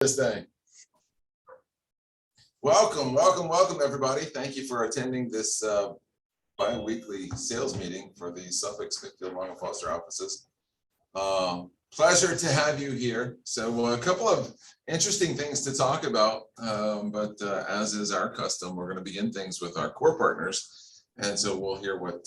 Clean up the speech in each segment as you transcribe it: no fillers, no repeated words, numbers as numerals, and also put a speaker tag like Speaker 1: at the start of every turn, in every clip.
Speaker 1: This thing. Welcome, everybody. Thank you for attending this bi-weekly sales meeting for the Suffolk Smithfield Long and Foster offices. Pleasure to have you here. So a couple of interesting things to talk about, but as is our custom, we're going to begin things with our core partners. And so we'll hear what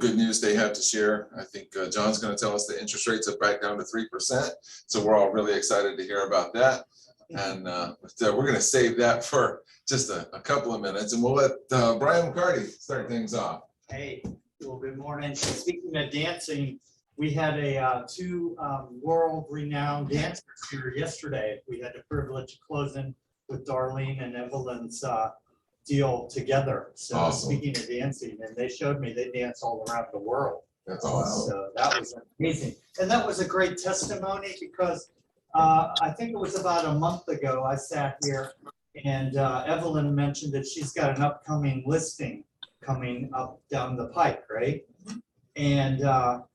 Speaker 1: good news they have to share. I think John's going to tell us the interest rates are back down to 3%. So we're all really excited to hear about that. And we're going to save that for just a couple of minutes, and we'll let Brian McCarty start things off.
Speaker 2: Hey, well, good morning. Speaking of dancing, we had two world-renowned dancers here yesterday. We had the privilege of closing with Darlene and Evelyn's deal together. So
Speaker 1: Awesome.
Speaker 2: Speaking of dancing, and they showed me they dance all around the world.
Speaker 1: That's awesome.
Speaker 2: So that was amazing. And that was a great testimony because I think it was about a month ago I sat here and Evelyn mentioned that she's got an upcoming listing coming up down the pike, right? And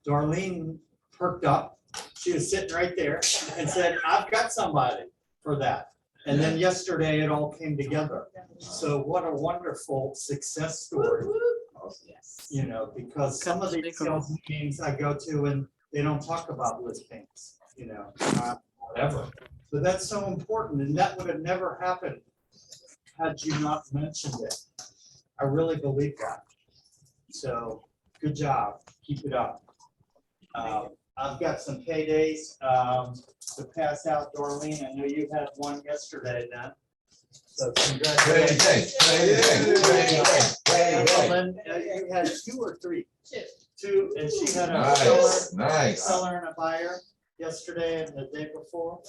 Speaker 2: Darlene perked up. She was sitting right there and said, I've got somebody for that. And then yesterday it all came together. So what a wonderful success story. You know, because some of the sales meetings I go to and they don't talk about listings, you know, whatever. But that's so important, and that would have never happened had you not mentioned it. I really believe that. So good job. Keep it up. I've got some paydays to pass out, Darlene. I know you had one yesterday then. So congratulations. Evelyn, you had 2 or 3? Two, and she had a seller and a buyer yesterday and the day before.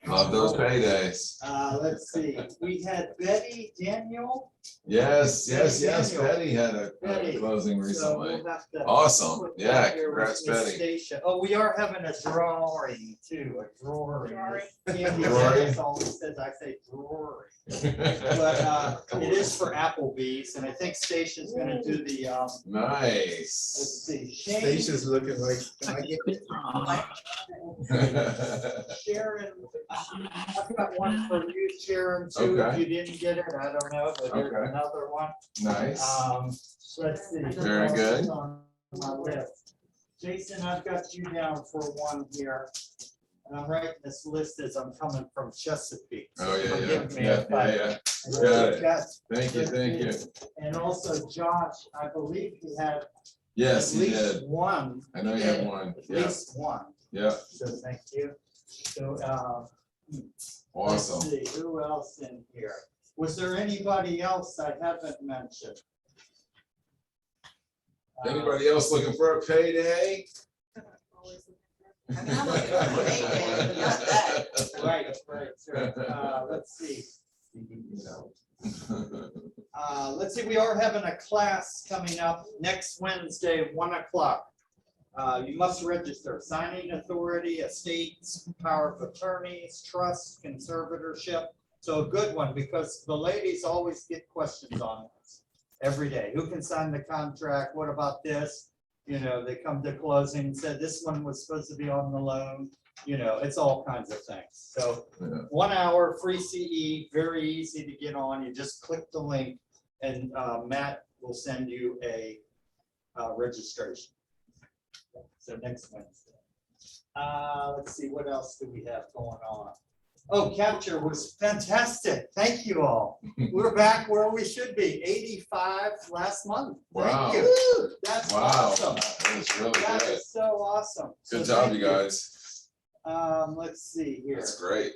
Speaker 1: Love those paydays.
Speaker 2: Let's see, we had Betty Daniel.
Speaker 1: Yes.
Speaker 2: Daniel.
Speaker 1: Betty had a closing
Speaker 2: So
Speaker 1: recently.
Speaker 2: we'll have to
Speaker 1: Awesome.
Speaker 2: put
Speaker 1: Yeah,
Speaker 2: that here
Speaker 1: congrats,
Speaker 2: with Miss
Speaker 1: Betty.
Speaker 2: Stacia. Oh, we are having a drawing too, a drawing. Candy
Speaker 1: Drawing.
Speaker 2: Dennis always says I say drawing. But it is for Applebee's, and I think Stacia's gonna do the,
Speaker 1: Nice.
Speaker 2: let's see, Shane,
Speaker 3: Stacia's looking like, can I get it?
Speaker 2: Sharon, I've got one for you, Sharon, too. If
Speaker 1: Okay.
Speaker 2: you didn't get it, I don't know, but there's
Speaker 1: Okay.
Speaker 2: another one.
Speaker 1: Nice.
Speaker 2: Let's see.
Speaker 1: Very good.
Speaker 2: On my list. Jason, I've got you down for one here. And I'm writing this list as I'm coming from Chesapeake. so
Speaker 1: Oh, yeah.
Speaker 2: forgive me if I-
Speaker 1: Yeah.
Speaker 2: I
Speaker 1: Got it.
Speaker 2: got-
Speaker 1: Thank you.
Speaker 2: And also Josh, I believe he had
Speaker 1: Yes,
Speaker 2: at
Speaker 1: you
Speaker 2: least
Speaker 1: did.
Speaker 2: one.
Speaker 1: I know you have one.
Speaker 2: At
Speaker 1: Yeah,
Speaker 2: least one.
Speaker 1: yeah.
Speaker 2: So thank you. So,
Speaker 1: Awesome.
Speaker 2: let's see, who else in here? Was there anybody else I haven't mentioned?
Speaker 1: Anybody else looking for a payday?
Speaker 4: I mean, I'm looking for a payday, but not that.
Speaker 2: Right, sure. Let's see. Let's see, we are having a class coming up next Wednesday, 1 o'clock. You must register signing authority, estates, power of attorneys, trust, conservatorship. So a good one, because the ladies always get questions on this every day. Who can sign the contract? What about this? You know, they come to closing and said, this one was supposed to be on the loan. You know, it's all kinds of things. So
Speaker 1: Yeah.
Speaker 2: 1 hour, free CE, very easy to get on. You just click the link and Matt will send you a registration. So next Wednesday. Let's see, what else do we have going on? Oh, capture was fantastic. Thank you all. We're back where we should be, 85 last month.
Speaker 1: Wow.
Speaker 2: Thank you. That's
Speaker 1: Wow.
Speaker 2: awesome.
Speaker 1: That was really
Speaker 2: That
Speaker 1: good.
Speaker 2: is so awesome. So
Speaker 1: Good job,
Speaker 2: thank
Speaker 1: you guys.
Speaker 2: Let's see here.
Speaker 1: That's great.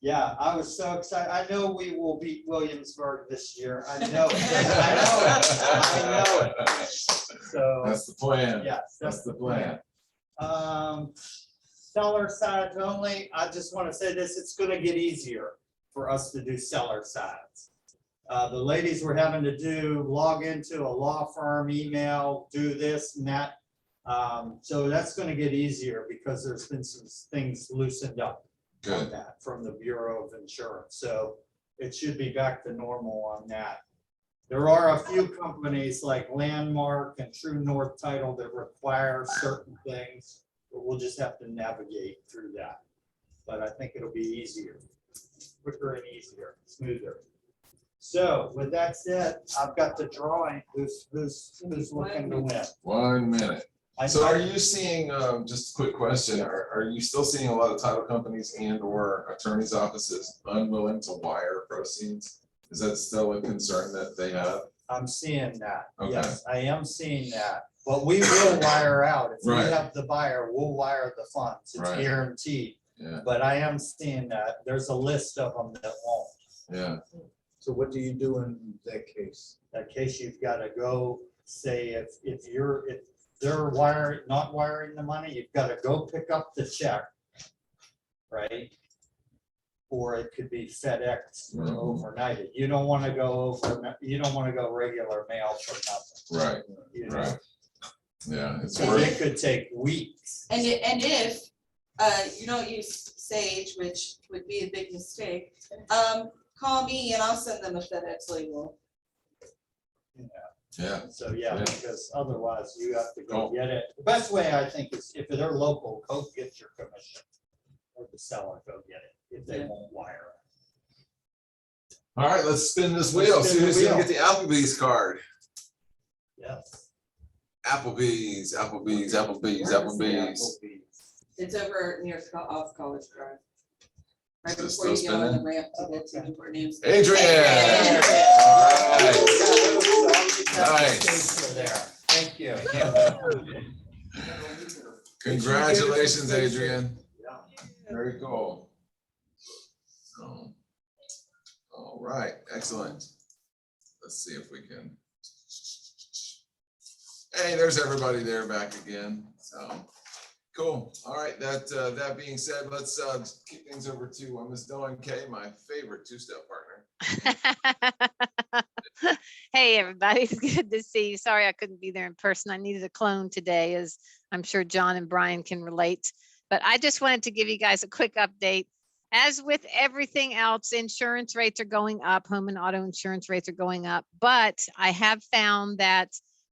Speaker 2: Yeah, I was so excited. I know we will beat Williamsburg this year. I know it. I know it. So,
Speaker 1: That's the plan.
Speaker 2: yes,
Speaker 1: That's the plan.
Speaker 2: Seller sides only. I just want to say this, it's going to get easier for us to do seller sides. The ladies were having to log into a law firm, email, do this and that. So that's going to get easier because there's been some things loosened up on
Speaker 1: Good.
Speaker 2: that from the Bureau of Insurance. So it should be back to normal on that. There are a few companies like Landmark and True North Title that require certain things, but we'll just have to navigate through that. But I think it'll be easier. quicker and easier, smoother. So with that said, I've got the drawing. Who's looking to win?
Speaker 1: 1 minute.
Speaker 2: I-
Speaker 1: So are you seeing, just a quick question, are you still seeing a lot of title companies and or attorneys' offices unwilling to wire proceeds? Is that still a concern that they have?
Speaker 2: I'm seeing that.
Speaker 1: Okay.
Speaker 2: Yes, I am seeing that. But we will wire out. If we
Speaker 1: Right.
Speaker 2: have the buyer, we'll wire the funds. It's
Speaker 1: Right.
Speaker 2: guaranteed.
Speaker 1: Yeah,
Speaker 2: But I am seeing that. There's a list of them that won't.
Speaker 1: yeah,
Speaker 3: So what do you do in that case?
Speaker 2: That case, you've got to go say if they're not wiring the money, you've got to go pick up the check. Right? Or it could be FedEx or
Speaker 1: Mhm.
Speaker 2: overnighted. You don't want to go regular mail for nothing.
Speaker 1: right,
Speaker 2: You know?
Speaker 1: right. Yeah, it's
Speaker 4: And
Speaker 2: And
Speaker 1: worth,
Speaker 2: it could take weeks.
Speaker 4: And if, you don't use Sage, which would be a big mistake, call me and I'll send them a FedEx label.
Speaker 1: yeah,
Speaker 2: So, yeah,
Speaker 1: Yeah.
Speaker 2: because otherwise you have to go
Speaker 1: Cool.
Speaker 2: get it. The best way, I think, is if they're local, go get your commission. Or the seller, go get it, if they
Speaker 4: Yeah.
Speaker 2: won't wire it.
Speaker 1: all right, let's spin this
Speaker 2: Let's
Speaker 1: wheel,
Speaker 2: spin
Speaker 1: see
Speaker 2: the
Speaker 1: who's gonna
Speaker 2: wheel.
Speaker 1: get the Applebee's card.
Speaker 2: Yes.
Speaker 1: Applebee's.
Speaker 4: It's over near off College Drive. Right
Speaker 1: Is it
Speaker 4: before you
Speaker 1: still
Speaker 4: get on the
Speaker 1: spinning?
Speaker 4: ramp to get to Newport News.
Speaker 1: Adrian.
Speaker 4: Adrian.
Speaker 1: All right.
Speaker 2: Nice. There, thank you.
Speaker 1: Congratulations, Adrian.
Speaker 2: Yeah.
Speaker 1: Very cool. So, all right, excellent. Let's see if we can. Hey, there's everybody there back again. So, cool. All right, that being said, let's kick things over to Ms. Dawn Kay, my favorite two-step partner.
Speaker 5: Hey, everybody, it's good to see you. Sorry I couldn't be there in person. I needed a clone today, as I'm sure John and Brian can relate. But I just wanted to give you guys a quick update. As with everything else, insurance rates are going up, home and auto insurance rates are going up. But I have found that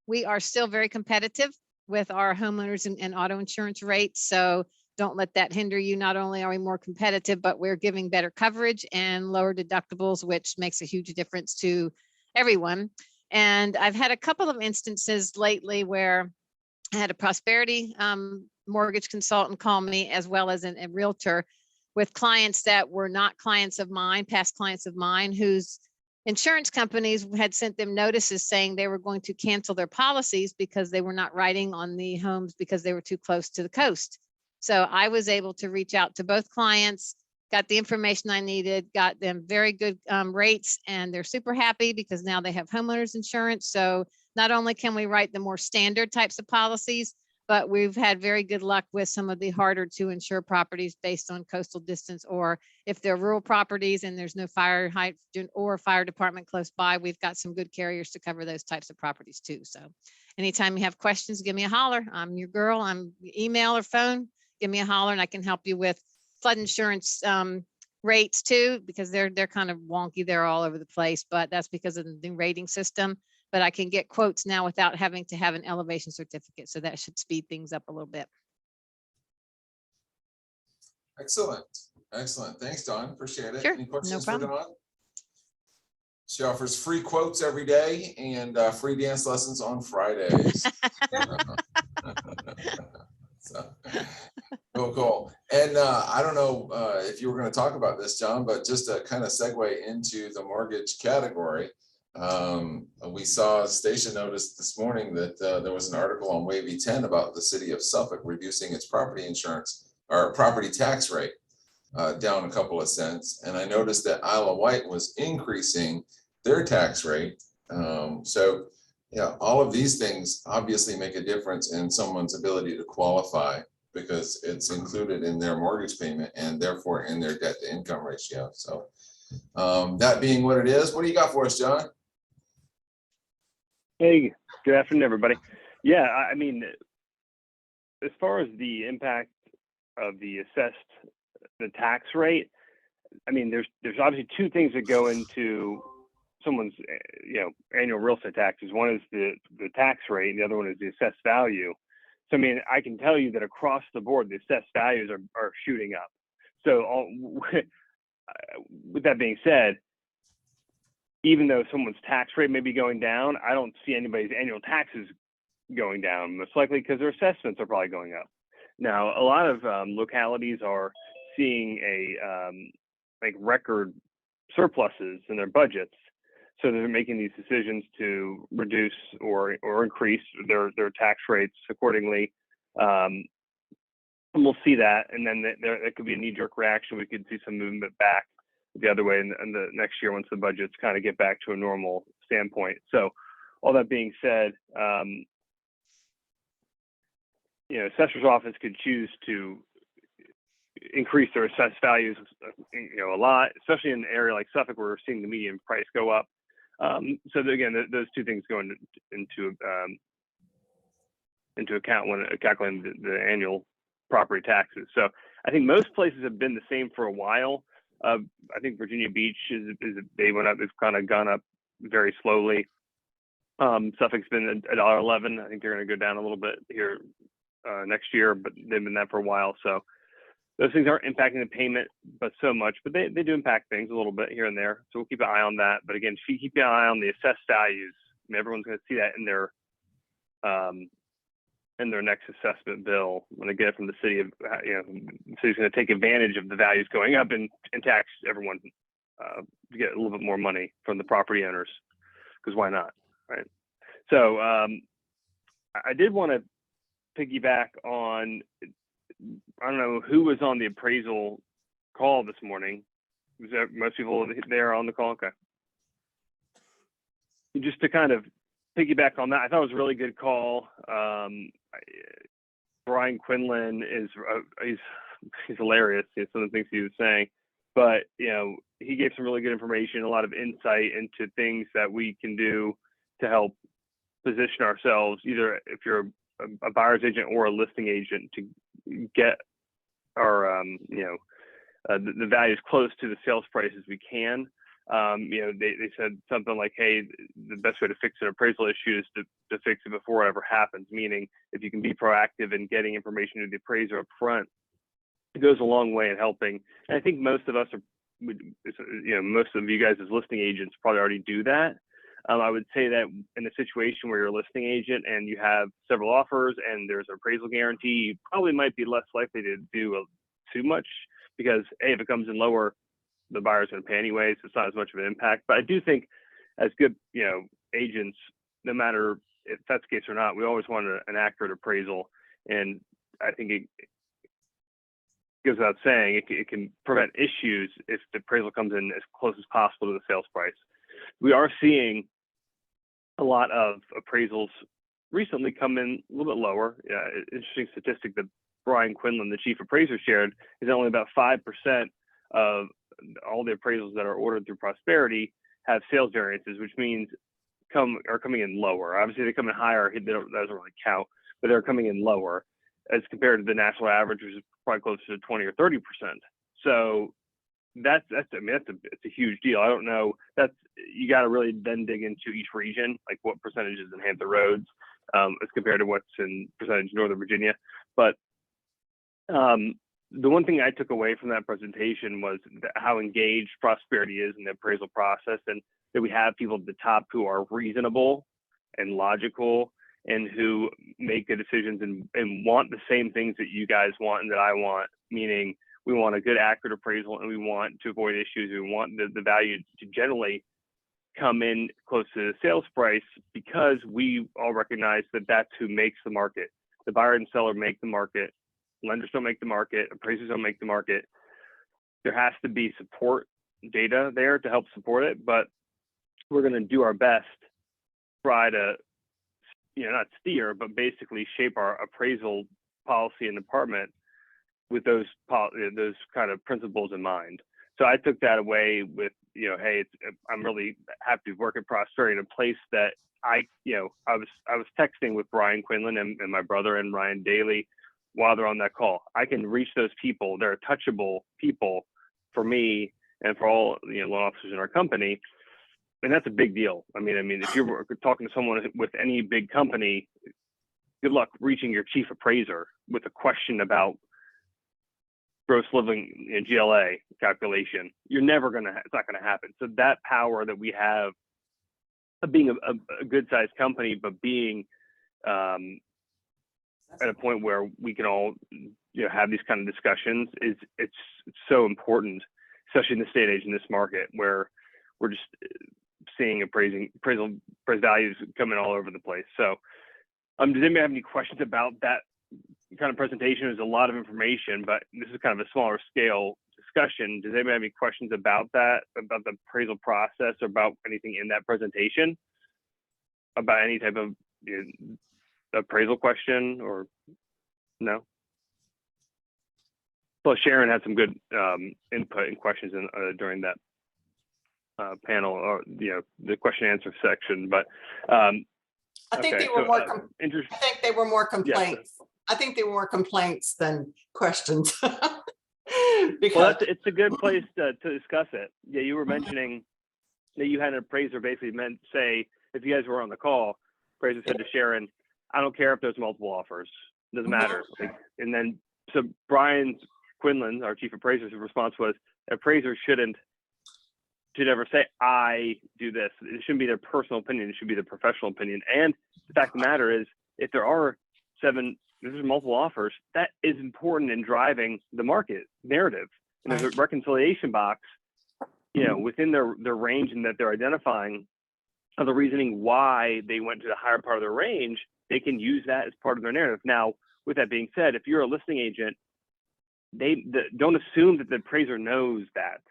Speaker 5: we are still very competitive with our homeowners and auto insurance rates. So don't let that hinder you. Not only are we more competitive, but we're giving better coverage and lower deductibles, which makes a huge difference to everyone. And I've had a couple of instances lately where I had a Prosperity mortgage consultant call me, as well as a realtor, with clients that were not clients of mine, past clients of mine, whose insurance companies had sent them notices saying they were going to cancel their policies because they were not writing on the homes because they were too close to the coast. So I was able to reach out to both clients, got the information I needed, got them very good rates, and they're super happy because now they have homeowners insurance. So not only can we write the more standard types of policies, but we've had very good luck with some of the harder to insure properties based on coastal distance, or if they're rural properties and there's no fire hydrant or fire department close by, we've got some good carriers to cover those types of properties too. So anytime you have questions, give me a holler. I'm your girl. I'm email or phone. Give me a holler and I can help you with flood insurance rates too, because they're kind of wonky. They're all over the place, but that's because of the new rating system. But I can get quotes now without having to have an elevation certificate. So that should speed things up a little bit.
Speaker 1: Excellent, excellent. Thanks, Dawn. Appreciate it.
Speaker 5: Sure,
Speaker 1: Any questions
Speaker 5: no
Speaker 1: for Dawn? She offers free quotes every day and free dance lessons on Fridays. So, cool. And I don't know if you were going to talk about this, John, but just to kind of segue into the mortgage category, we saw a station notice this morning that there was an article on Wavy 10 about the city of Suffolk reducing its property insurance or property tax rate down a couple of cents. And I noticed that Isle of Wight was increasing their tax rate. So yeah, all of these things obviously make a difference in someone's ability to qualify because it's included in their mortgage payment and therefore in their debt to income ratio. So that being what it is, what do you got for us, John?
Speaker 6: Hey, good afternoon, everybody. Yeah, I mean, as far as the impact of the tax rate, I mean, there's obviously two things that go into someone's annual real estate taxes. One is the tax rate, and the other one is the assessed value. So I mean, I can tell you that across the board, the assessed values are shooting up. So with that being said, even though someone's tax rate may be going down, I don't see anybody's annual taxes going down, most likely because their assessments are probably going up. Now, a lot of localities are seeing like record surpluses in their budgets, so they're making these decisions to reduce or increase their tax rates accordingly. And we'll see that, and then there could be a knee-jerk reaction. We could see some movement back the other way in the next year once the budgets kind of get back to a normal standpoint. So, all that being said, assessor's office could choose to increase their assessed values, a lot, especially in an area like Suffolk where we're seeing the median price go up. So again, those two things go into account when calculating the annual property taxes. So I think most places have been the same for a while. I think Virginia Beach they went up. They've kind of gone up very slowly. Suffolk's been $1.11. I think they're going to go down a little bit here next year, but they've been that for a while. So those things aren't impacting the payment, but so much. But they do impact things a little bit here and there. So we'll keep an eye on that. But again, if you keep an eye on the assessed values, everyone's going to see that in their next assessment bill when they get it from the city. The city's going to take advantage of the values going up and tax everyone to get a little bit more money from the property owners, because why not, right? So I did want to piggyback on, I don't know who was on the appraisal call this morning. Was there most people there on the call? Okay. Just to kind of piggyback on that, I thought it was a really good call. Brian Quinlan he's hilarious. Some of the things he was saying, but he gave some really good information, a lot of insight into things that we can do to help position ourselves, either if you're a buyer's agent or a listing agent, to get our the values close to the sales price as we can. They said something like, hey, the best way to fix an appraisal issue is to fix it before it ever happens, meaning if you can be proactive in getting information to the appraiser up front, it goes a long way in helping. And I think most of us most of you guys as listing agents probably already do that. I would say that in a situation where you're a listing agent and you have several offers and there's an appraisal guarantee, you probably might be less likely to do too much, because if it comes in lower, the buyer's going to pay anyways. So it's not as much of an impact. But I do think as good, agents, no matter if that's the case or not, we always want an accurate appraisal. And I think it goes without saying, it can prevent issues if the appraisal comes in as close as possible to the sales price. We are seeing a lot of appraisals recently come in a little bit lower. Interesting statistic that Brian Quinlan, the chief appraiser, shared is only about 5% of all the appraisals that are ordered through Prosperity have sales variances, which means are coming in lower. Obviously, they come in higher. That doesn't really count, but they're coming in lower as compared to the national average, which is probably closer to 20 or 30%. So it's a huge deal. I don't know. You got to really then dig into each region, like what percentage is in Hampton Roads as compared to what's in percentage Northern Virginia. But the one thing I took away from that presentation was how engaged Prosperity is in the appraisal process, and that we have people at the top who are reasonable and logical and who make good decisions and want the same things that you guys want and that I want, meaning we want a good, accurate appraisal, and we want to avoid issues. We want the value to generally come in close to the sales price, because we all recognize that that's who makes the market. The buyer and seller make the market. Lenders don't make the market. Appraisers don't make the market. There has to be support data there to help support it, but we're going to do our best, try to, not steer, but basically shape our appraisal policy and department with those kind of principles in mind. So I took that away with, hey, I'm really happy to work at Prosperity in a place that I was texting with Brian Quinlan and my brother and Ryan Daly while they're on that call. I can reach those people. They're touchable people for me and for all loan officers in our company. And that's a big deal. I mean, if you're talking to someone with any big company, good luck reaching your chief appraiser with a question about gross living, GLA calculation. You're never gonna, it's not gonna happen. So that power that we have of being a good sized company, but being at a point where we can all, have these kind of discussions it's so important, especially in this day and age in this market where we're just seeing appraisal values coming all over the place. So, does anybody have any questions about that kind of presentation? There's a lot of information, but this is kind of a smaller scale discussion. Does anybody have any questions about that, about the appraisal process, or about anything in that presentation, about any type of appraisal question, or no? Well, Sharon had some good input and questions during that panel, or the question and answer section. But
Speaker 7: I think
Speaker 6: okay,
Speaker 7: they were
Speaker 6: so,
Speaker 7: more.
Speaker 6: interesting.
Speaker 7: I think they were more complaints. I think they were more complaints than questions. Because
Speaker 6: Well, it's a good place to discuss it. Yeah, you were mentioning that you had an appraiser basically meant say, if you guys were on the call, appraiser said to Sharon, I don't care if there's multiple offers, doesn't matter. Like, and then so Brian Quinlan, our chief appraiser's response was, appraisers should never say, I do this. It shouldn't be their personal opinion. It should be their professional opinion. And the fact of the matter is, if there's multiple offers, that is important in driving the market narrative. And there's a reconciliation box, within their range, and that they're identifying of the reasoning why they went to the higher part of their range. They can use that as part of their narrative. Now, with that being said, if you're a listing agent, don't assume that the appraiser knows that.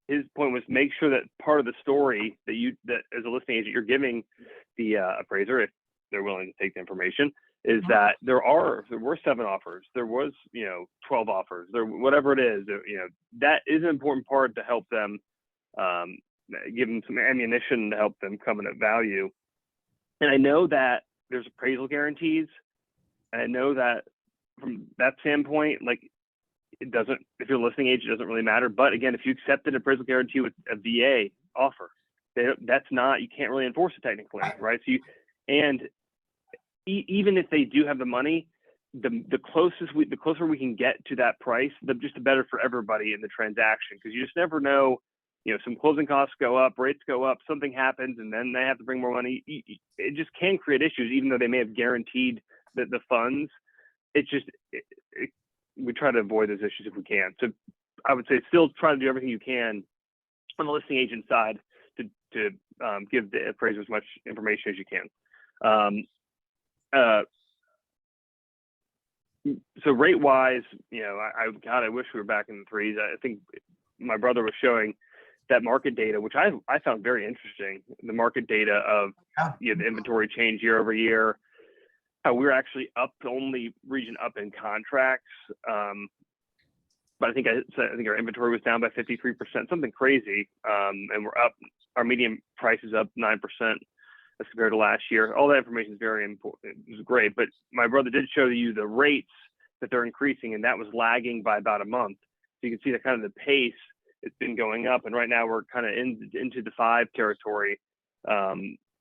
Speaker 6: His point was make sure that part of the story that as a listing agent you're giving the appraiser, if they're willing to take the information, is that there were 7 offers, there was 12 offers, whatever it is, that is an important part to help them, give them some ammunition to help them come in at value. And I know that there's appraisal guarantees, and I know that from that standpoint, like, it doesn't, if you're a listing agent, it doesn't really matter. But again, if you accept an appraisal guarantee with a VA offer, that's not, you can't really enforce it technically, right? So even if they do have the money, the closer we can get to that price, just the better for everybody in the transaction, because you just never know. Some closing costs go up, rates go up, something happens, and then they have to bring more money. It just can create issues, even though they may have guaranteed the funds. We try to avoid those issues if we can. So I would say still try to do everything you can on the listing agent side to give the appraiser as much information as you can. So rate wise, I wish we were back in the 3s. I think my brother was showing that market data, which I found very interesting. The market data of the inventory change year over year. We're actually up, the only region up in contracts. But I think our inventory was down by 53%, something crazy. And we're up, our median price is up 9% as compared to last year. All that information is very important. It was great, but my brother did show you the rates that they're increasing, and that was lagging by about a month. So you can see that kind of the pace, it's been going up. And right now we're kind of into the 5 territory,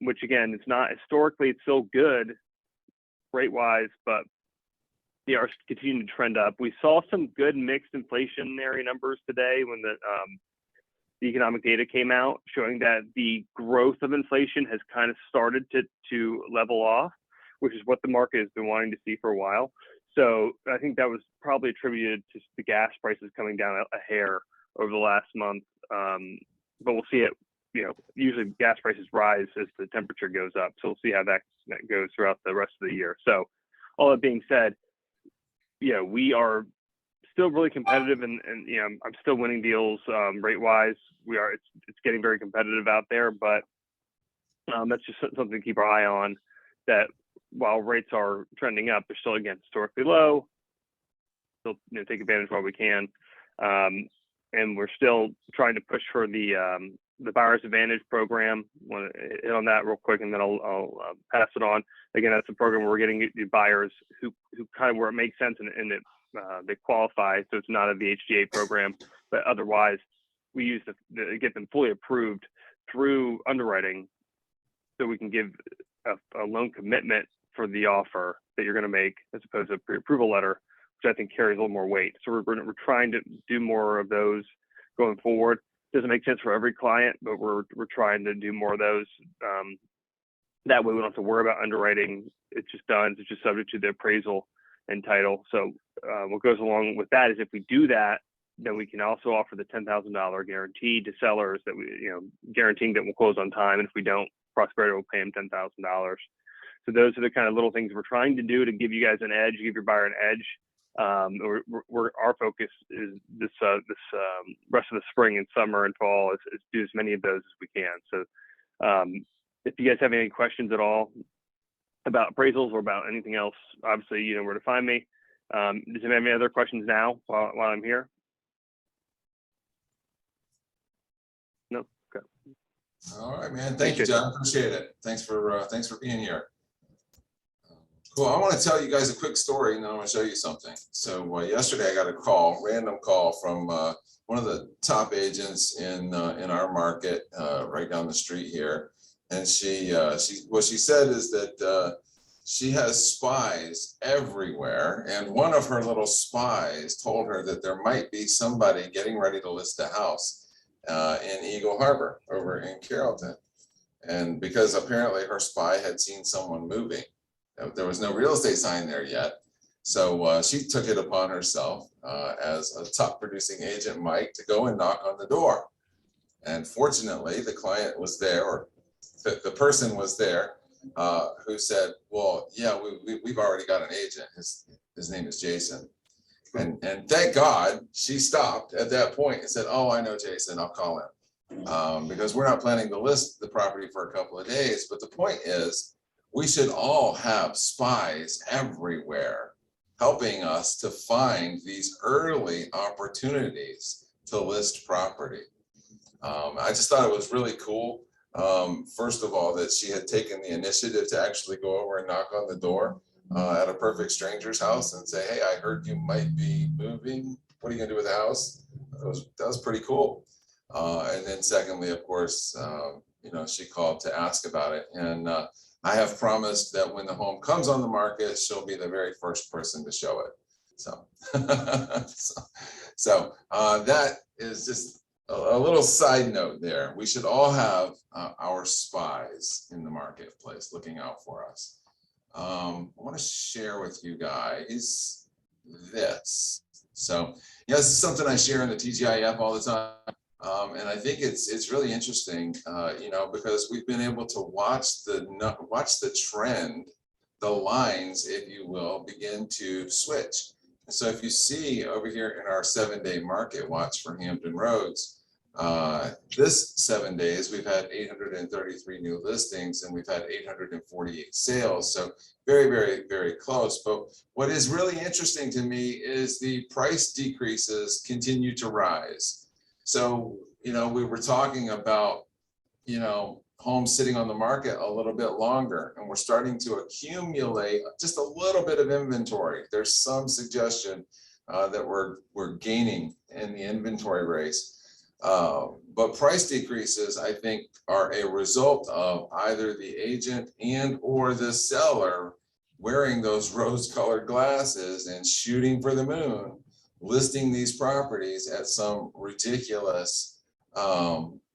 Speaker 6: which again, it's not historically, it's still good rate wise, but they are continuing to trend up. We saw some good mixed inflationary numbers today when the economic data came out, showing that the growth of inflation has kind of started to level off, which is what the market has been wanting to see for a while. So I think that was probably attributed to the gas prices coming down a hair over the last month. But we'll see it, usually gas prices rise as the temperature goes up. So we'll see how that goes throughout the rest of the year. So all that being said, we are still really competitive, and I'm still winning deals rate wise. It's getting very competitive out there, but that's just something to keep our eye on, that while rates are trending up, they're still, again, historically low. Still take advantage while we can. And we're still trying to push for the Buyer's Advantage program. Want to hit on that real quick, and then I'll pass it on. Again, that's a program where we're getting the buyers who kind of, where it makes sense and they qualify. So it's not a VHGA program, but otherwise we use to get them fully approved through underwriting, so we can give a loan commitment for the offer that you're going to make, as opposed to a pre-approval letter, which I think carries a little more weight. So we're trying to do more of those going forward. Doesn't make sense for every client, but we're trying to do more of those. That way we don't have to worry about underwriting. It's just done. It's just subject to the appraisal and title. So what goes along with that is if we do that, then we can also offer the $10,000 guarantee to sellers that we, guaranteeing that we'll close on time. And if we don't, Prosperity will pay them $10,000. So those are the kind of little things we're trying to do to give you guys an edge, give your buyer an edge. Our focus is this rest of the spring and summer and fall is do as many of those as we can. So if you guys have any questions at all about appraisals or about anything else, obviously you know where to find me. Does anyone have any other questions now while I'm here? No? Okay.
Speaker 1: All right, man. Thank you, John. Appreciate it. Thanks for being here. Cool. I want to tell you guys a quick story, and then I want to show you something. So yesterday I got a random call from one of the top agents in our market right down the street here, and what she said is that she has spies everywhere, and one of her little spies told her that there might be somebody getting ready to list a house in Eagle Harbor over in Carrollton, and because apparently her spy had seen someone moving. There was no real estate sign there yet. So she took it upon herself as a top producing agent might to go and knock on the door. And fortunately, the client was there, or the person was there who said, well, yeah, we've already got an agent. His name is Jason. And thank God she stopped at that point and said, oh, I know Jason, I'll call him. Because we're not planning to list the property for a couple of days. But the point is, we should all have spies everywhere helping us to find these early opportunities to list property. I just thought it was really cool. First of all, that she had taken the initiative to actually go over and knock on the door at a perfect stranger's house and say, hey, I heard you might be moving. What are you gonna do with the house? That was pretty cool. And then secondly, of course, she called to ask about it. And I have promised that when the home comes on the market, she'll be the very first person to show it. So that is just a little side note there. We should all have our spies in the marketplace looking out for us. I want to share with you guys this. So this is something I share in the TGIF all the time. And I think it's really interesting, because we've been able to watch the trend, the lines, if you will, begin to switch. And so if you see over here in our 7-day market watch for Hampton Roads, this 7 days, we've had 833 new listings and we've had 848 sales. So very, very, very close. But what is really interesting to me is the price decreases continue to rise. So, we were talking about, homes sitting on the market a little bit longer, and we're starting to accumulate just a little bit of inventory. There's some suggestion that we're gaining in the inventory race. But price decreases, I think, are a result of either the agent and or the seller wearing those rose-colored glasses and shooting for the moon, listing these properties at some ridiculous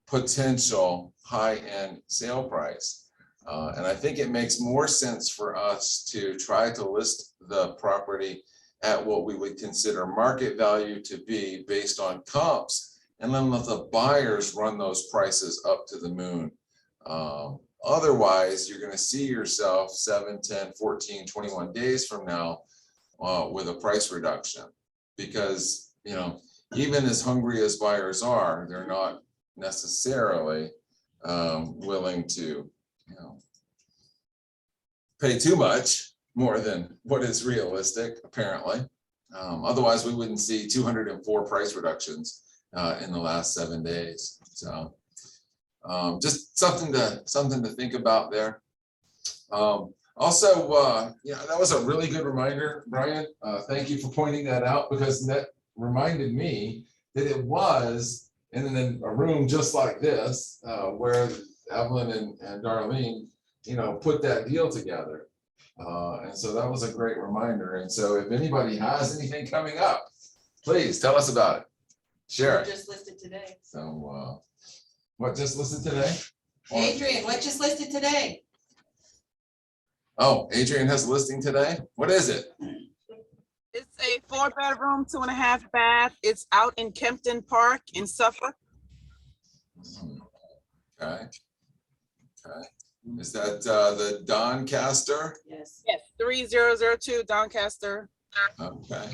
Speaker 1: potential high-end sale price. And I think it makes more sense for us to try to list the property at what we would consider market value to be based on comps, and then let the buyers run those prices up to the moon. Otherwise, you're going to see yourself 7, 10, 14, 21 days from now with a price reduction. Because, even as hungry as buyers are, they're not necessarily willing to, pay too much more than what is realistic, apparently. Otherwise, we wouldn't see 204 price reductions in the last 7 days. So just something to think about there. Also, that was a really good reminder, Brian. Thank you for pointing that out, because that reminded me that it was in a room just like this, where Evelyn and Darlene, put that deal together. And so that was a great reminder. And so if anybody has anything coming up, please tell us about it. Share it.
Speaker 4: Just listed today.
Speaker 1: So, what just listed today?
Speaker 4: Adrian, what just listed today?
Speaker 1: Oh, Adrian has a listing today? What is it?
Speaker 8: It's a 4-bedroom, 2.5 bath. It's out in Kempton Park in Suffolk.
Speaker 1: Okay. Okay. Is that the Doncaster?
Speaker 4: Yes.
Speaker 8: Yes, 3002 Doncaster.
Speaker 1: Okay.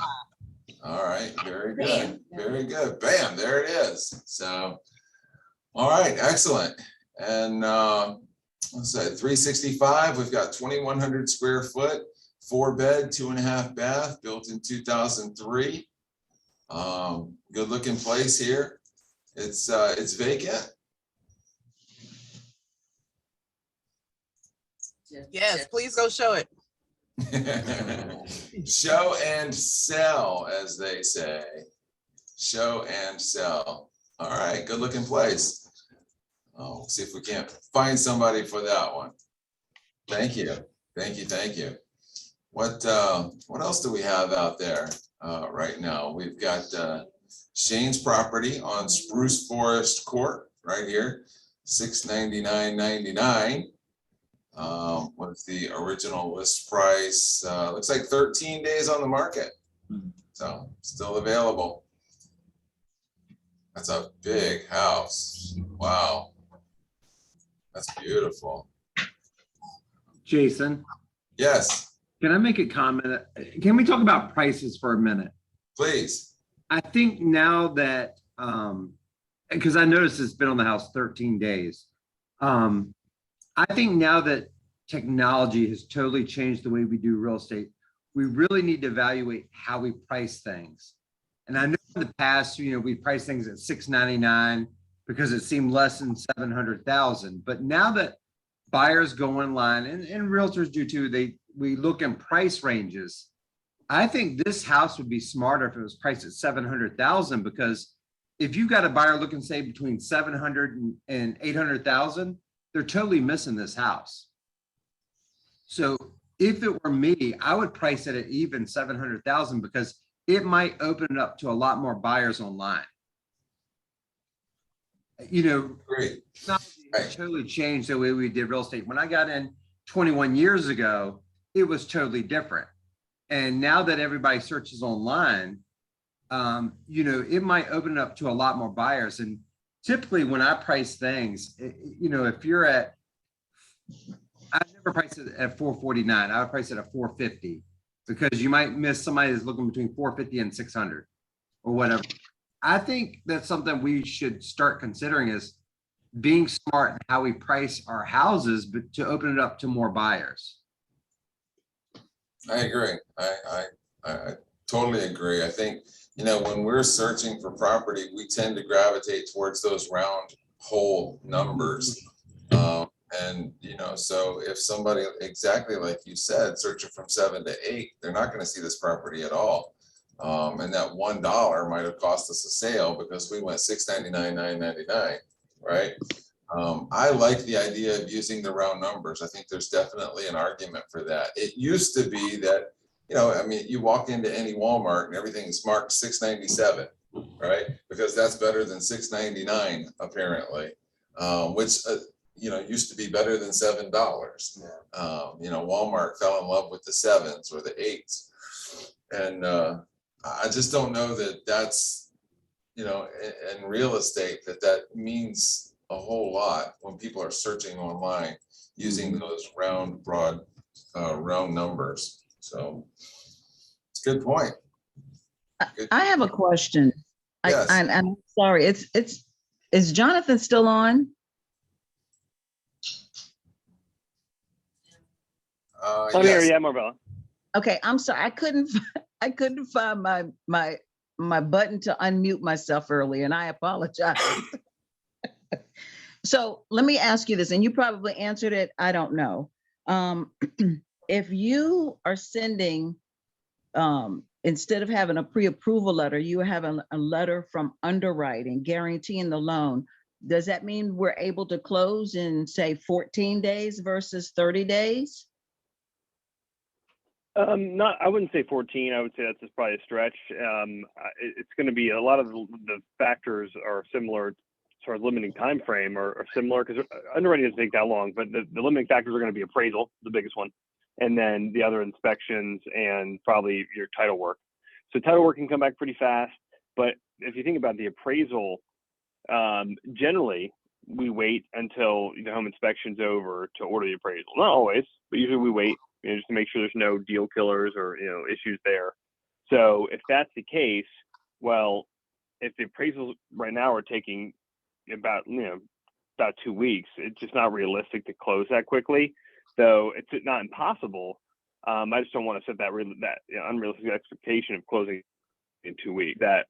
Speaker 1: All right, very good, very good. Bam, there it is. So, all right, excellent. And let's say 365, we've got 2,100 square foot, 4-bed, 2.5 bath, built in 2003. Good looking place here. It's vacant.
Speaker 8: Yes, please go show it.
Speaker 1: Show and sell, as they say. Show and sell. All right, good looking place. Oh, see if we can't find somebody for that one. Thank you, thank you, thank you. What else do we have out there right now? We've got Shane's property on Spruce Forest Court right here, $699.99. What's the original list price? Looks like 13 days on the market. So still available. That's a big house. Wow. That's beautiful.
Speaker 9: Jason,
Speaker 1: Yes,
Speaker 9: can I make a comment? Can we talk about prices for a minute?
Speaker 1: please.
Speaker 9: I think now that, because I noticed it's been on the house 13 days. I think now that technology has totally changed the way we do real estate, we really need to evaluate how we price things. And I know in the past, we price things at $699 because it seemed less than 700,000. But now that buyers go online and realtors do too, we look in price ranges. I think this house would be smarter if it was priced at 700,000, because if you've got a buyer looking, say, between 700 and 800,000, they're totally missing this house. So if it were me, I would price it at even 700,000 because it might open it up to a lot more buyers online.
Speaker 1: Great.
Speaker 9: Technology has totally changed the way we did real estate. When I got in 21 years ago, it was totally different. And now that everybody searches online, it might open it up to a lot more buyers. And typically when I price things, if you're at, I never price it at 449. I would price it at 450 because you might miss somebody that's looking between 450 and 600 or whatever. I think that's something we should start considering, is being smart in how we price our houses, but to open it up to more buyers.
Speaker 1: I agree. I totally agree. I think, when we're searching for property, we tend to gravitate towards those round hole numbers. So if somebody, exactly like you said, searching from 7 to 8, they're not going to see this property at all. And that $1 might have cost us a sale because we went $699, $999, right? I like the idea of using the round numbers. I think there's definitely an argument for that. It used to be that, you walk into any Walmart and everything's marked $697, right? Because that's better than $699 apparently, which used to be better than $7. Walmart fell in love with the 7s or the 8s, and I just don't know that that's in real estate that means a whole lot when people are searching online using those round numbers. So it's a good point. Good.
Speaker 10: I have a question.
Speaker 1: Yes.
Speaker 10: I'm sorry. Is Jonathan still on?
Speaker 6: I'm here,
Speaker 1: Yes.
Speaker 6: yeah, Marvella.
Speaker 10: Okay, I'm sorry. I couldn't find my button to unmute myself earlier, and I apologize. So let me ask you this, and you probably answered it. I don't know. If you are sending, instead of having a pre-approval letter, you have a letter from underwriting guaranteeing the loan. Does that mean we're able to close in, say, 14 days versus 30 days?
Speaker 6: Not, I wouldn't say 14. I would say that's just probably a stretch. It's going to be a lot of the factors are similar. As far as limiting time frame are similar because underwriting doesn't take that long, but the limiting factors are going to be appraisal, the biggest one, and then the other inspections and probably your title work. So title work can come back pretty fast, but if you think about the appraisal, generally we wait until the home inspection's over to order the appraisal. Not always, but usually we wait, just to make sure there's no deal killers or issues there. So if that's the case, well, if the appraisals right now are taking about 2 weeks, it's just not realistic to close that quickly. Though it's not impossible. I just don't want to set that unrealistic expectation of closing in 2 weeks. That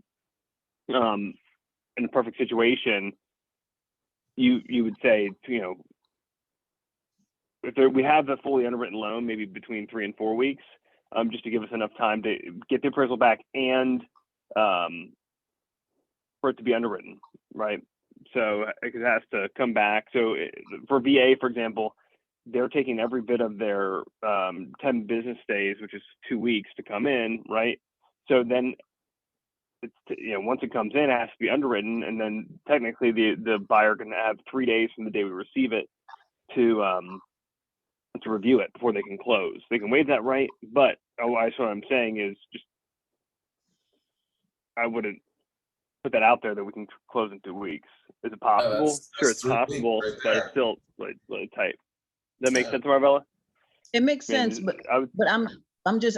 Speaker 6: in a perfect situation, you would say, if we have the fully underwritten loan, maybe between 3 and 4 weeks, just to give us enough time to get the appraisal back and for it to be underwritten, right? So it has to come back. So for VA, for example, they're taking every bit of their 10 business days, which is 2 weeks to come in, right? So then, once it comes in, it has to be underwritten, and then technically the buyer can have 3 days from the day we receive it to review it before they can close. They can waive that right, but otherwise, what I'm saying is just I wouldn't put that out there that we can close in 2 weeks. Is it possible? Sure, it's
Speaker 1: 3 weeks
Speaker 6: possible,
Speaker 1: right
Speaker 6: but
Speaker 1: there.
Speaker 6: it's still really tight. That makes sense, Marvella?
Speaker 10: It makes
Speaker 6: I mean,
Speaker 10: sense, but
Speaker 6: I would,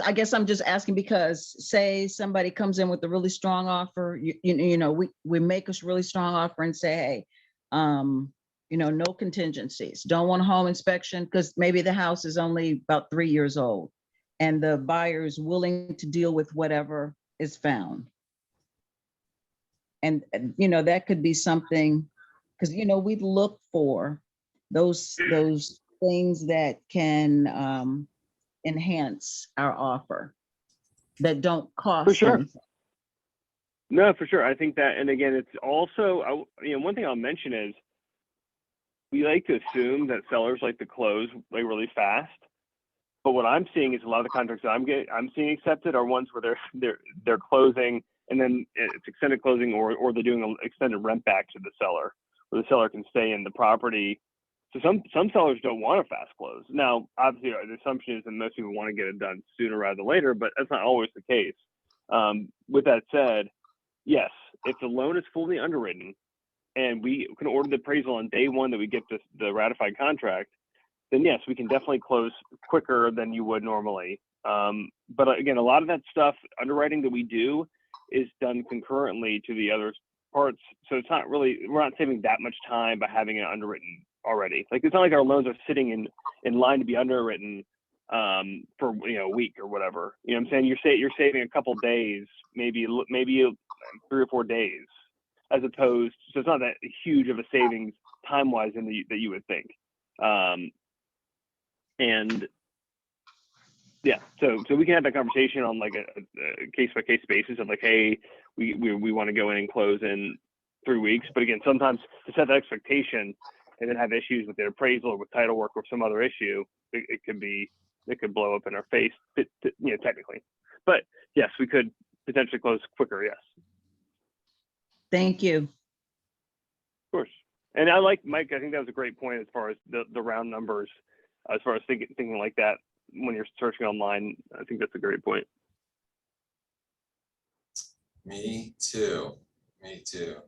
Speaker 10: I guess I'm just asking because say somebody comes in with a really strong offer, we make a really strong offer and say, hey, no contingencies, don't want a home inspection because maybe the house is only about 3 years old and the buyer is willing to deal with whatever is found. And, that could be something, because, we'd look for those things that can enhance our offer that don't cost.
Speaker 6: For sure.
Speaker 10: anything.
Speaker 6: No, for sure. I think that, and again, it's also, one thing I'll mention is we like to assume that sellers like to close really fast. But what I'm seeing is a lot of the contracts that I'm seeing accepted are ones where they're closing and then it's extended closing or they're doing an extended rent back to the seller, where the seller can stay in the property. So some sellers don't want a fast close. Now, obviously, the assumption is that most people want to get it done sooner rather than later, but that's not always the case. With that said, yes, if the loan is fully underwritten and we can order the appraisal on day one that we get the ratified contract, then yes, we can definitely close quicker than you would normally. But again, a lot of that stuff, underwriting that we do, is done concurrently to the other parts. So it's not really, we're not saving that much time by having it underwritten already. Like, it's not like our loans are sitting in line to be underwritten for a week or whatever. You know what I'm saying? You're saving a couple days, maybe 3 or 4 days, as opposed. So it's not that huge of a savings time wise that you would think. And yeah, so we can have that conversation on like a case by case basis of like, hey, we want to go in and close in 3 weeks. But again, sometimes to set that expectation and then have issues with the appraisal or with title work or some other issue, it could blow up in our face, technically. But yes, we could potentially close quicker. Yes.
Speaker 10: Thank you.
Speaker 6: Of course. And I like Mike. I think that was a great point as far as the round numbers, as far as thinking like that when you're searching online. I think that's a great point.
Speaker 1: Me too.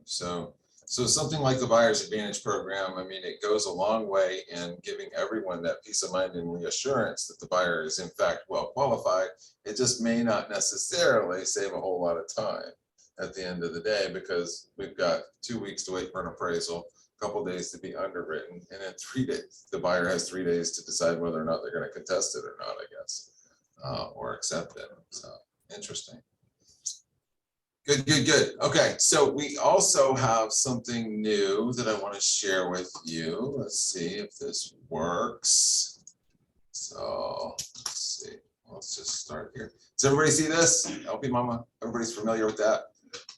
Speaker 1: So something like the Buyer's Advantage program, I mean, it goes a long way in giving everyone that peace of mind and reassurance that the buyer is in fact well qualified. It just may not necessarily save a whole lot of time at the end of the day, because we've got 2 weeks to wait for an appraisal, a couple days to be underwritten, and then 3 days. The buyer has 3 days to decide whether or not they're going to contest it or not, I guess, or accept it. So interesting. Good. Okay, so we also have something new that I want to share with you. Let's see if this works. So let's see. Let's just start here. Does everybody see this? LP Mama, everybody's familiar with that?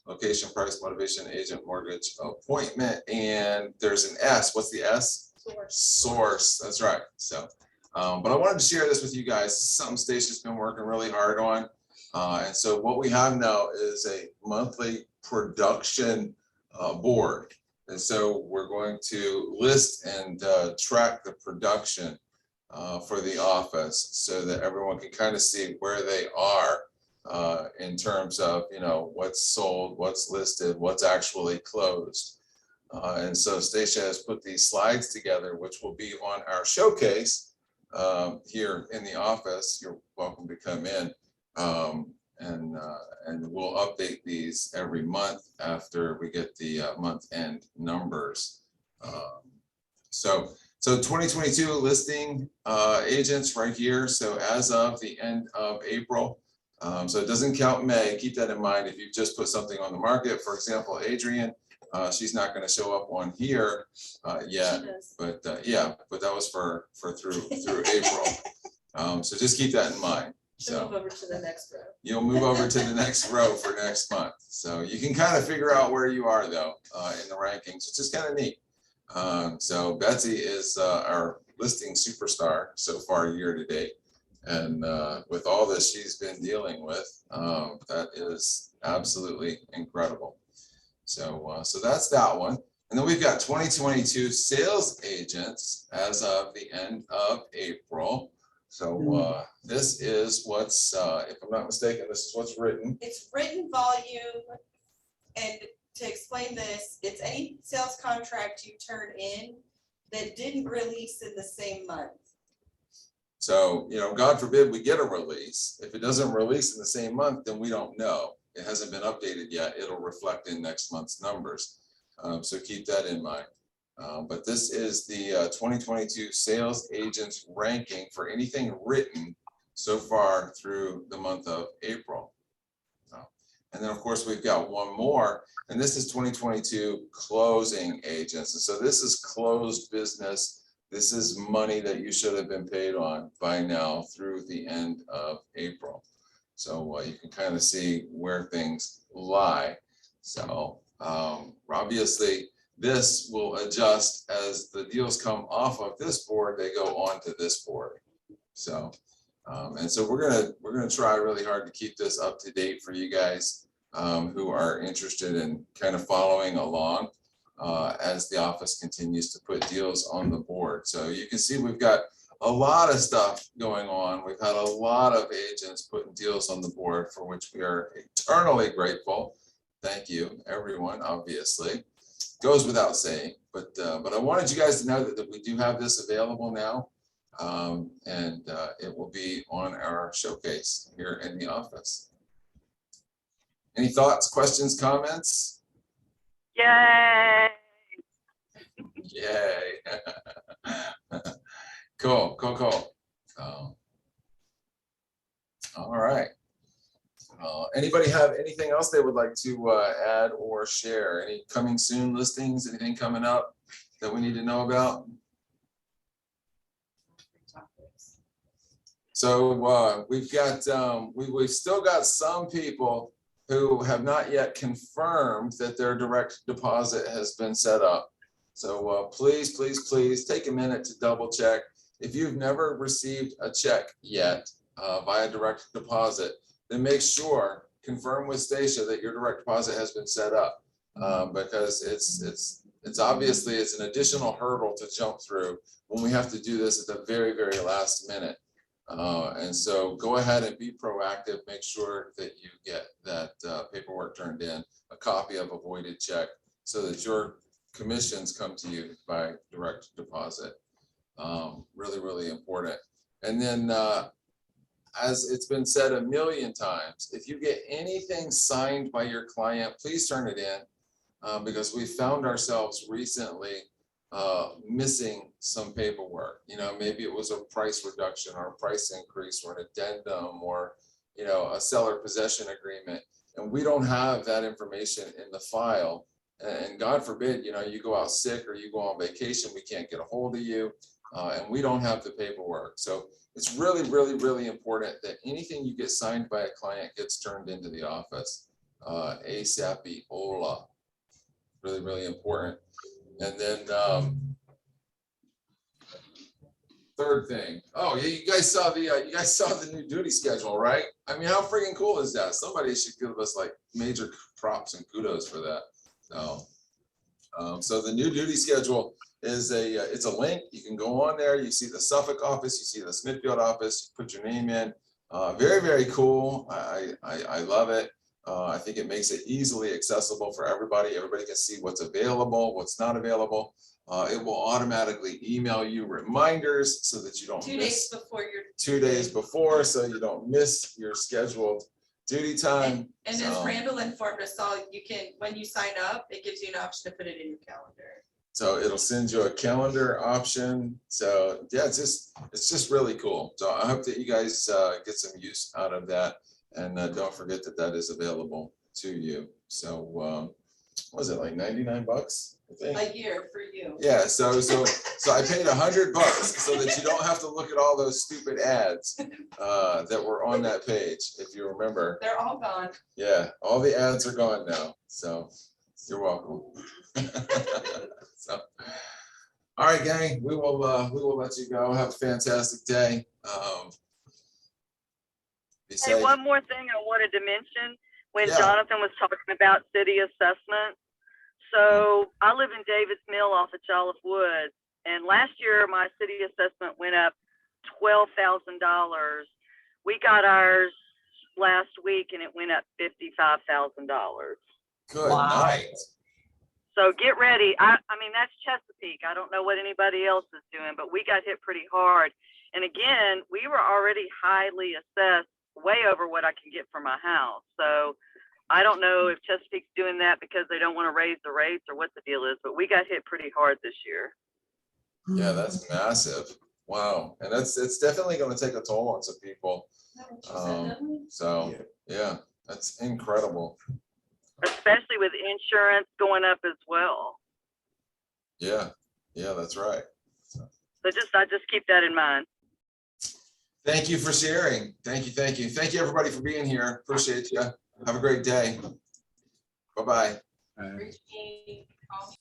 Speaker 1: Location, price, motivation, agent, mortgage, appointment, and there's an S. What's the S? Source. That's right. So But I wanted to share this with you guys. This is something Stacia's been working really hard on. And so what we have now is a monthly production board. And so we're going to list and track the production for the office so that everyone can kind of see where they are in terms of, you know, what's sold, what's listed, what's actually closed. And so Stacia has put these slides together, which will be on our showcase here in the office. You're welcome to come in. And we'll update these every month after we get the month end numbers. So 2022 listing agents right here. So as of the end of April, so it doesn't count May. Keep that in mind. If you just put something on the market, for example, Adrian, she's not going to show up on here yet, but yeah, but that was for through April. So just keep that in mind.
Speaker 4: She'll move over to the next row.
Speaker 1: You'll move over to the next row for next month. So you can kind of figure out where you are though in the rankings, which is kind of neat. So Betsy is our listing superstar so far year to date. And with all this she's been dealing with, that is absolutely incredible. So that's that one. And then we've got 2022 sales agents as of the end of April. So this is what's, if I'm not mistaken, this is what's written.
Speaker 4: It's written volume, and to explain this, it's any sales contract you turn in that didn't release in the same month.
Speaker 1: So, you know, God forbid we get a release. If it doesn't release in the same month, then we don't know. It hasn't been updated yet. It'll reflect in next month's numbers. So keep that in mind. But this is the 2022 sales agents ranking for anything written so far through the month of April. And then of course we've got one more, and this is 2022 closing agents. And so this is closed business. This is money that you should have been paid on by now through the end of April. So you can kind of see where things lie. So obviously this will adjust as the deals come off of this board, they go onto this board. So and so we're gonna try really hard to keep this up to date for you guys who are interested in kind of following along as the office continues to put deals on the board. So you can see we've got a lot of stuff going on. We've had a lot of agents putting deals on the board, for which we are eternally grateful. Thank you, everyone, obviously. Goes without saying, but I wanted you guys to know that we do have this available now, and it will be on our showcase here in the office. Any thoughts, questions, comments?
Speaker 8: Yay!
Speaker 1: Yay. Cool. All right. Anybody have anything else they would like to add or share? Any coming soon listings, anything coming up that we need to know about? So we've got, we've still got some people who have not yet confirmed that their direct deposit has been set up. So please take a minute to double check. If you've never received a check yet via direct deposit, then make sure, confirm with Stacia that your direct deposit has been set up, because it's obviously it's an additional hurdle to jump through when we have to do this at the very last minute. And so go ahead and be proactive. Make sure that you get that paperwork turned in, a copy of a voided check, so that your commissions come to you by direct deposit. Really important. And then as it's been said a million times, if you get anything signed by your client, please turn it in, because we found ourselves recently missing some paperwork. You know, maybe it was a price reduction or a price increase or an addendum or, you know, a seller possession agreement, and we don't have that information in the file. And God forbid, you know, you go out sick or you go on vacation, we can't get a hold of you, and we don't have the paperwork. So it's really important that anything you get signed by a client gets turned into the office ASAP-ola. Really important. And then third thing. Oh, yeah, you guys saw the new duty schedule, right? I mean, how freaking cool is that? Somebody should give us like major props and kudos for that. So the new duty schedule is it's a link. You can go on there. You see the Suffolk office, you see the Smithfield office, you put your name in. Very, very cool. I love it. I think it makes it easily accessible for everybody. Everybody can see what's available, what's not available. It will automatically email you reminders so that you don't
Speaker 4: 2
Speaker 1: miss
Speaker 4: days before your.
Speaker 1: 2 days before, so you don't miss your scheduled duty time.
Speaker 4: And as
Speaker 1: So-
Speaker 4: Randall informed us all, you can, when you sign up, it gives you an option to put it in your calendar.
Speaker 1: So it'll send you a calendar option. So yeah, it's just really cool. So I hope that you guys get some use out of that, and don't forget that that is available to you. So what was it, like 99 bucks? I think.
Speaker 4: A year for you.
Speaker 1: Yeah, so I paid $100 so that you don't have to look at all those stupid ads that were on that page, if you remember.
Speaker 4: They're all gone.
Speaker 1: Yeah, all the ads are gone now, so you're welcome. So, all right, gang, we will let you go. Have a fantastic day. Be
Speaker 11: Hey,
Speaker 1: safe.
Speaker 11: one more thing I wanted to mention when
Speaker 1: Yeah.
Speaker 11: Jonathan was talking about city assessment. So I live in Davis Mill off of Jolliffe Woods, and last year my city assessment went up $12,000. We got ours last week and it went up $55,000.
Speaker 1: Good
Speaker 7: Wow.
Speaker 1: night.
Speaker 11: So get ready. I mean, that's Chesapeake. I don't know what anybody else is doing, but we got hit pretty hard. And again, we were already highly assessed, way over what I can get for my house. So I don't know if Chesapeake's doing that because they don't want to raise the rates or what the deal is, but we got hit pretty hard this year.
Speaker 1: Yeah, that's massive. Wow, and it's definitely going to take a toll on some people.
Speaker 4: Is that what you said, Dudley?
Speaker 1: So yeah, that's incredible.
Speaker 11: Especially with insurance going up as well.
Speaker 1: Yeah, that's right.
Speaker 11: So I just keep that in mind.
Speaker 1: Thank you for sharing. Thank you, everybody, for being here. Appreciate you. Have a great day. Bye-bye.
Speaker 4: Reach me, call me.